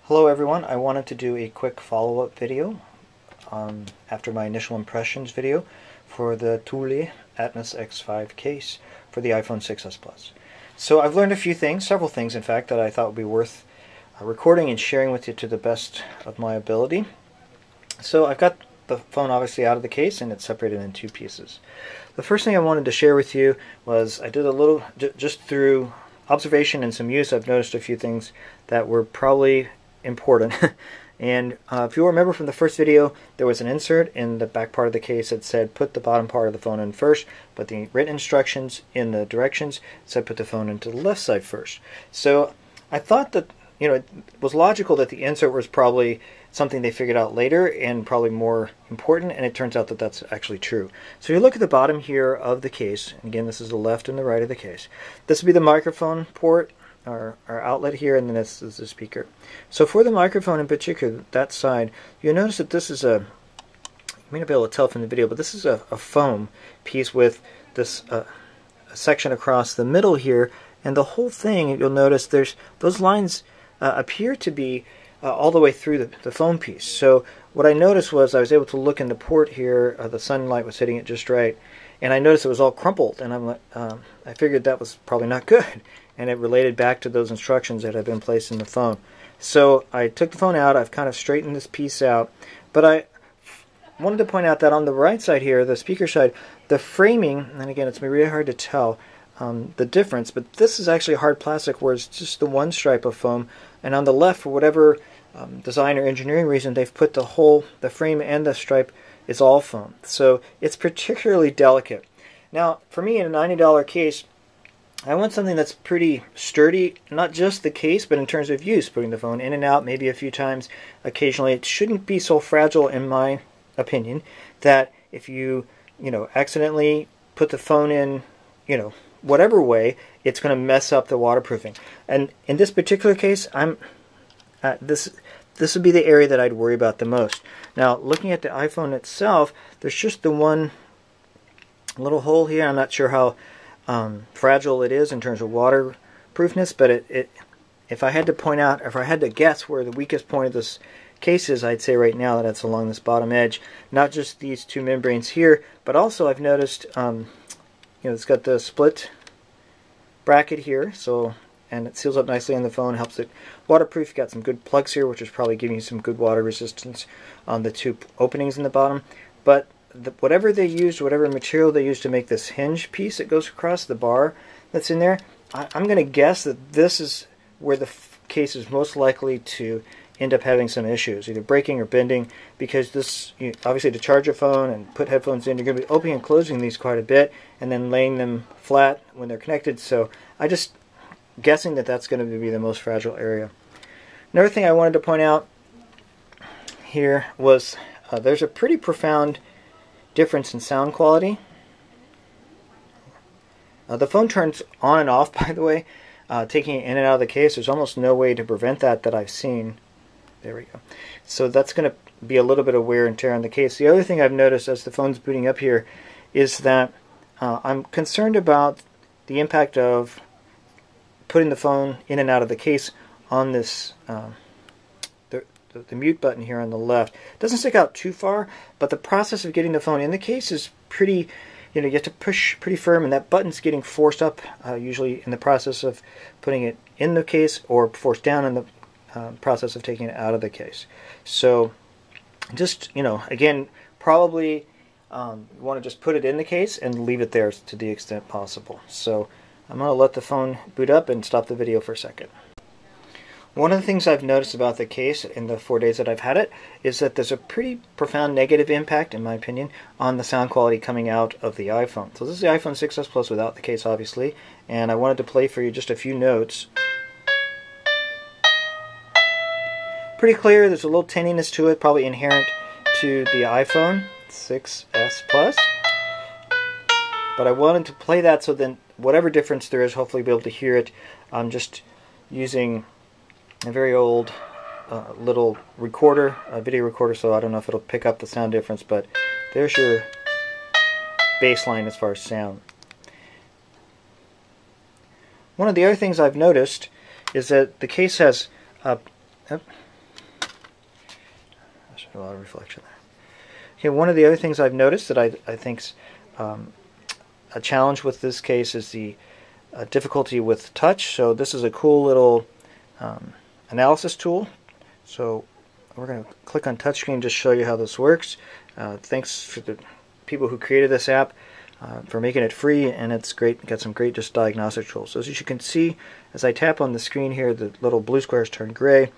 Hello everyone, I wanted to do a quick follow-up video after my initial impressions video for the Thule Atmos X5 case for the iPhone 6s Plus. So I've learned a few things, several things in fact, that I thought would be worth recording and sharing with you to the best of my ability. So I've got the phone obviously out of the case and it's separated in two pieces. The first thing I wanted to share with you was I did a little, just through observation and some use, I've noticed a few things that were probably important. And if you'll remember from the first video, there was an insert in the back part of the case that said put the bottom part of the phone in first, but the written instructions in the directions said put the phone into the left side first. So I thought that, you know, it was logical that the insert was probably something they figured out later and probably more important, and it turns out that that's actually true. So you look at the bottom here of the case, and again this is the left and the right of the case. This would be the microphone port, our outlet here, and then this is the speaker. So for the microphone in particular, that side, you'll notice that this is you may not be able to tell from the video, but this is a foam piece with this a section across the middle here, and the whole thing, you'll notice there's those lines appear to be all the way through the foam piece. So what I noticed was I was able to look in the port here, the sunlight was hitting it just right, and I noticed it was all crumpled, and I'm like, I figured that was probably not good, and it related back to those instructions that had been placed in the phone. So I took the phone out, I've kind of straightened this piece out, but I wanted to point out that on the right side here, the speaker side, the framing, and again it's really hard to tell the difference, but this is actually hard plastic where it's just the one stripe of foam, and on the left, for whatever design or engineering reason, they've put the frame and the stripe is all foam. So it's particularly delicate. Now, for me, in a $90 case, I want something that's pretty sturdy, not just the case, but in terms of use, putting the phone in and out maybe a few times occasionally. It shouldn't be so fragile, in my opinion, that if you accidentally put the phone in, whatever way, it's going to mess up the waterproofing. And in this particular case, this would be the area that I'd worry about the most. Now, looking at the iPhone itself, there's just the one little hole here. I'm not sure how fragile it is in terms of waterproofness, but if I had to point out, if I had to guess where the weakest point of this case is, I'd say right now that it's along this bottom edge. Not just these two membranes here, but also I've noticed, it's got the split bracket here, and it seals up nicely on the phone, helps it waterproof. You've got some good plugs here, which is probably giving you some good water resistance on the two openings in the bottom. But whatever they used, whatever material they used to make this hinge piece that goes across the bar that's in there, I'm going to guess that this is where the case is most likely to end up having some issues, either breaking or bending, because this, obviously to charge a phone and put headphones in, you're going to be opening and closing these quite a bit and then laying them flat when they're connected. So I just guessing that that's going to be the most fragile area. Another thing I wanted to point out here was there's a pretty profound difference in sound quality. The phone turns on and off, by the way, taking it in and out of the case. There's almost no way to prevent that I've seen. There we go. So that's going to be a little bit of wear and tear on the case. The other thing I've noticed as the phone's booting up here is that I'm concerned about the impact of putting the phone in and out of the case on this the mute button here on the left. It doesn't stick out too far, but the process of getting the phone in the case is pretty, you have to push pretty firm, and that button's getting forced up usually in the process of putting it in the case, or forced down in the process of taking it out of the case. So just, again, probably you want to just put it in the case and leave it there to the extent possible. So I'm going to let the phone boot up and stop the video for a second. One of the things I've noticed about the case in the 4 days that I've had it is that there's a pretty profound negative impact, in my opinion, on the sound quality coming out of the iPhone. So this is the iPhone 6s Plus without the case, obviously, and I wanted to play for you just a few notes. Pretty clear, there's a little tinniness to it, probably inherent to the iPhone 6s Plus. But I wanted to play that so then whatever difference there is, hopefully you'll be able to hear it. I'm just using a very old little recorder, a video recorder, so I don't know if it'll pick up the sound difference, but there's your baseline as far as sound. One of the other things I've noticed is that the case has A lot of reflection there. Okay, one of the other things I've noticed that I think's a challenge with this case is the difficulty with touch. So this is a cool little analysis tool. So we're going to click on touchscreen just show you how this works. Thanks for the people who created this app for making it free, and it's great. Got some great just diagnostic tools. So as you can see, as I tap on the screen here, the little blue squares turn gray,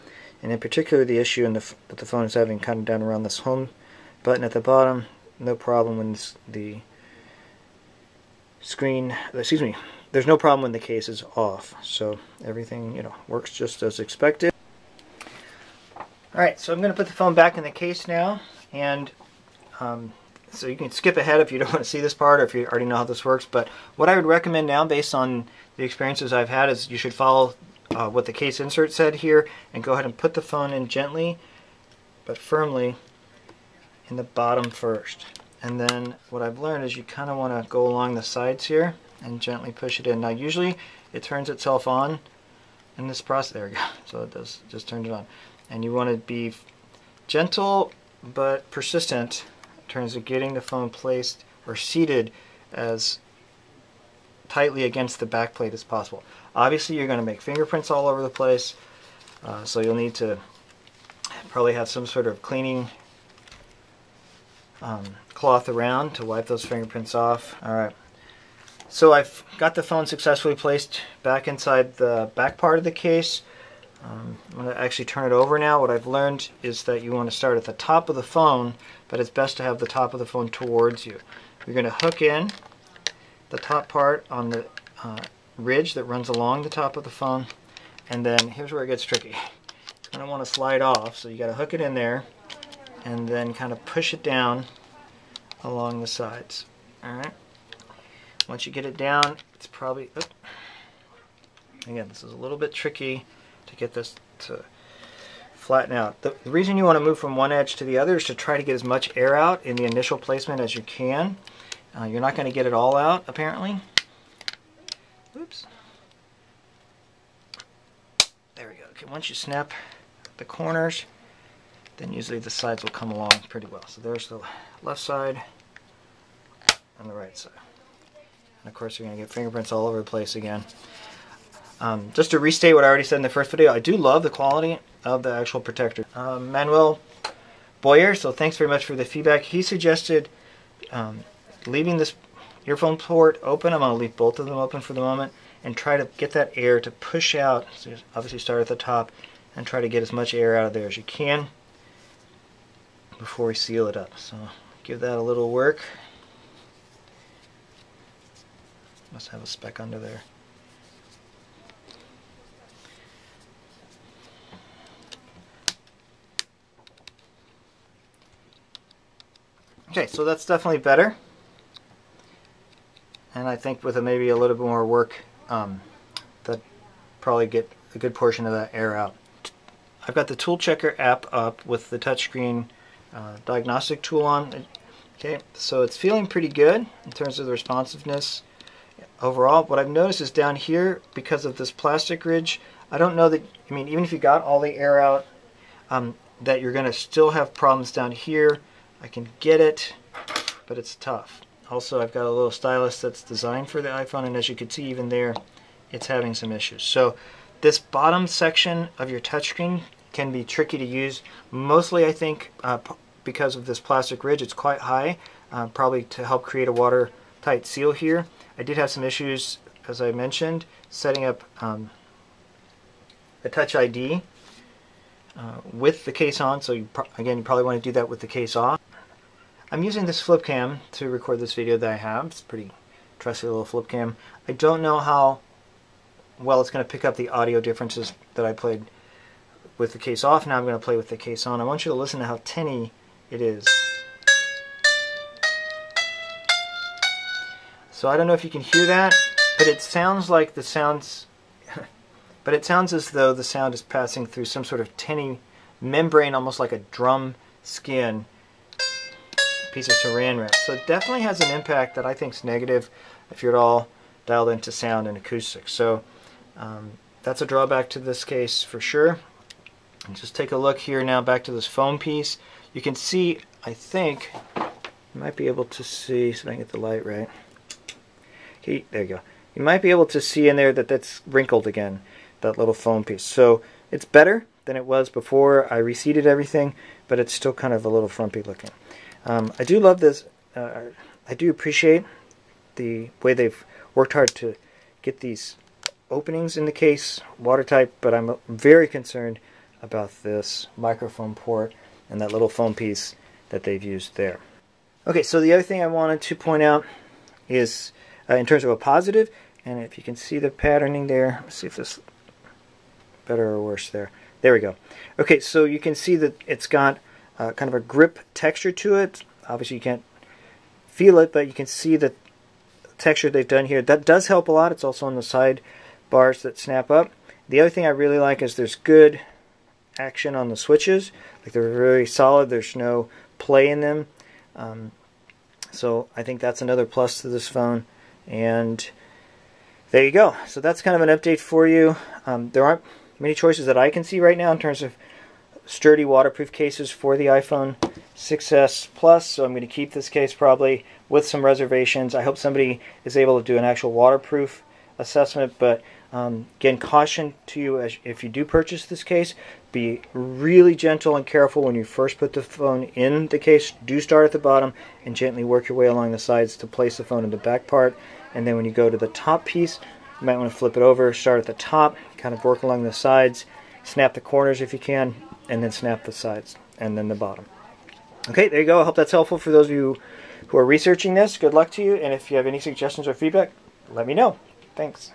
and in particular the issue that the phone is having kind of down around this home button at the bottom, no problem when the screen, excuse me, there's no problem when the case is off. So everything, you know, works just as expected. Alright, so I'm going to put the phone back in the case now, and so you can skip ahead if you don't want to see this part or if you already know how this works, but what I would recommend now based on the experiences I've had is you should follow what the case insert said here and go ahead and put the phone in gently but firmly in the bottom first. And then what I've learned is you kind of want to go along the sides here and gently push it in. Now usually it turns itself on in this process. There we go. So it does, just turned it on. And you want to be gentle but persistent in terms of getting the phone placed or seated as tightly against the back plate as possible. Obviously you're going to make fingerprints all over the place, so you'll need to probably have some sort of cleaning cloth around to wipe those fingerprints off. Alright, so I've got the phone successfully placed back inside the back part of the case. I'm going to actually turn it over now. What I've learned is that you want to start at the top of the phone, but it's best to have the top of the phone towards you. You're going to hook in the top part on the ridge that runs along the top of the phone, and then here's where it gets tricky. It's going to want to slide off, so you got to hook it in there and then kind of push it down along the sides. Alright, once you get it down, it's probably, again, this is a little bit tricky to get this to flatten out. The reason you want to move from one edge to the other is to try to get as much air out in the initial placement as you can. You're not going to get it all out, apparently. Oops. There we go. Okay, once you snap the corners, then usually the sides will come along pretty well. So there's the left side and the right side. And of course you're going to get fingerprints all over the place again. Just to restate what I already said in the first video, I do love the quality of the actual protector. Manuel Boyer, so thanks very much for the feedback. He suggested leaving this earphone port open. I'm going to leave both of them open for the moment and try to get that air to push out. So obviously start at the top and try to get as much air out of there as you can before we seal it up. So give that a little work. Must have a speck under there. Okay, so that's definitely better, and I think with maybe a little bit more work, that probably get a good portion of that air out. I've got the Tool Checker app up with the touchscreen diagnostic tool on. Okay, so it's feeling pretty good in terms of the responsiveness overall. What I've noticed is down here, because of this plastic ridge, I don't know that, I mean, even if you got all the air out, that you're going to still have problems down here. I can get it, but it's tough. Also, I've got a little stylus that's designed for the iPhone, and as you can see, even there, it's having some issues. So this bottom section of your touchscreen can be tricky to use. Mostly, I think, because of this plastic ridge, it's quite high, probably to help create a watertight seal here. I did have some issues, as I mentioned, setting up a Touch ID with the case on, so again, you probably want to do that with the case off. I'm using this flip cam to record this video that I have. It's a pretty trusty little flip cam. I don't know how well it's going to pick up the audio differences that I played with the case off. Now I'm going to play with the case on. I want you to listen to how tinny it is. So I don't know if you can hear that, but it sounds like the sounds but it sounds as though the sound is passing through some sort of tinny membrane, almost like a drum skin piece of saran wrap. So it definitely has an impact that I think is negative if you're at all dialed into sound and acoustics. So that's a drawback to this case for sure. And just take a look here now back to this foam piece. you can see, I think, you might be able to see, so I can get the light right. Okay, there you go. You might be able to see in there that that's wrinkled again, that little foam piece. So it's better than it was before I reseated everything, but it's still kind of a little frumpy looking. I do love this. I do appreciate the way they've worked hard to get these openings in the case watertight, but I'm very concerned about this microphone port and that little foam piece that they've used there. Okay, so the other thing I wanted to point out is in terms of a positive, and if you can see the patterning there, let's see if this is better or worse there. There we go. Okay, so you can see that it's got kind of a grip texture to it. Obviously you can't feel it, but you can see the texture they've done here. That does help a lot. It's also on the side bars that snap up. The other thing I really like is there's good action on the switches. Like they're very solid. There's no play in them. So I think that's another plus to this phone. And there you go. So that's kind of an update for you. There aren't many choices that I can see right now in terms of sturdy waterproof cases for the iPhone 6s Plus, so I'm going to keep this case probably with some reservations. I hope somebody is able to do an actual waterproof assessment, but again, caution to you as if you do purchase this case, be really gentle and careful when you first put the phone in the case. Do start at the bottom and gently work your way along the sides to place the phone in the back part, and then when you go to the top piece, you might want to flip it over, start at the top, kind of work along the sides, snap the corners if you can, and then snap the sides, and then the bottom. Okay, there you go. I hope that's helpful for those of you who are researching this. Good luck to you, and if you have any suggestions or feedback, let me know. Thanks.